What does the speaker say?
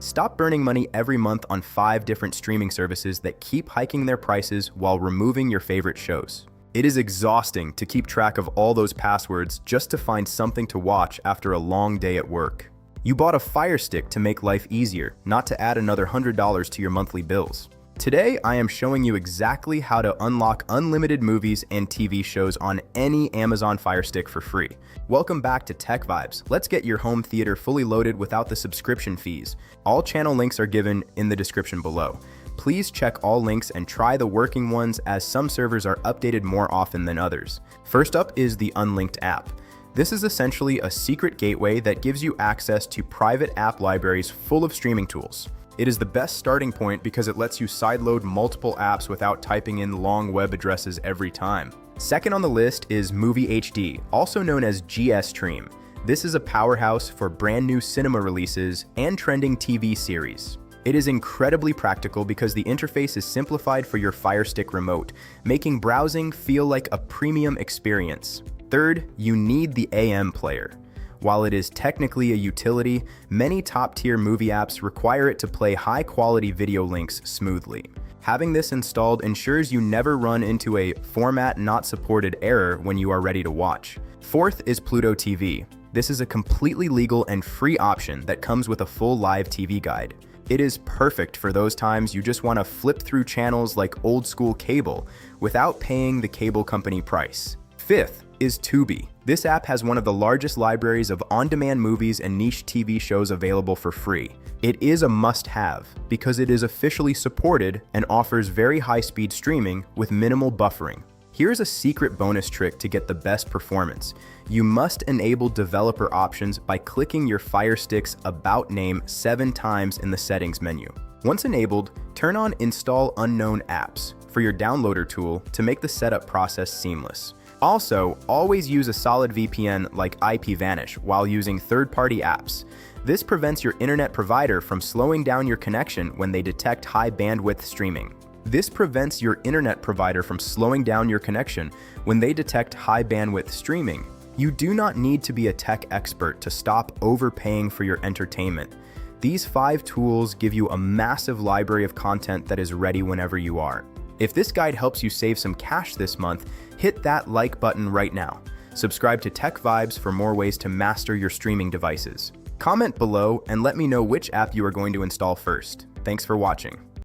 Stop burning money every month on 5 different streaming services that keep hiking their prices while removing your favorite shows. It is exhausting to keep track of all those passwords just to find something to watch after a long day at work. You bought a Fire Stick to make life easier, not to add another $100 to your monthly bills. Today, I am showing you exactly how to unlock unlimited movies and TV shows on any Amazon Fire Stick for free. Welcome back to TechVibes. Let's get your home theater fully loaded without the subscription fees. All channel links are given in the description below. Please check all links and try the working ones, as some servers are updated more often than others. First up is the Unlinked app. This is essentially a secret gateway that gives you access to private app libraries full of streaming tools. It is the best starting point because it lets you sideload multiple apps without typing in long web addresses every time. Second on the list is Movie HD, also known as GS Stream. This is a powerhouse for brand new cinema releases and trending TV series. It is incredibly practical because the interface is simplified for your Fire Stick remote, making browsing feel like a premium experience. Third, you need the AM player. While it is technically a utility, many top-tier movie apps require it to play high-quality video links smoothly. Having this installed ensures you never run into a format not supported error when you are ready to watch. Fourth is Pluto TV. This is a completely legal and free option that comes with a full live TV guide. It is perfect for those times you just want to flip through channels like old-school cable without paying the cable company price. Fifth is Tubi. This app has one of the largest libraries of on-demand movies and niche TV shows available for free. It is a must-have because it is officially supported and offers very high-speed streaming with minimal buffering. Here's a secret bonus trick to get the best performance. You must enable developer options by clicking your Fire Stick's About name 7 times in the settings menu. Once enabled, turn on Install Unknown Apps for your downloader tool to make the setup process seamless. Also, always use a solid VPN like IPVanish while using third-party apps. This prevents your internet provider from slowing down your connection when they detect high bandwidth streaming. You do not need to be a tech expert to stop overpaying for your entertainment. These 5 tools give you a massive library of content that is ready whenever you are. If this guide helps you save some cash this month, hit that like button right now. Subscribe to TechVibes for more ways to master your streaming devices. Comment below and let me know which app you are going to install first. Thanks for watching.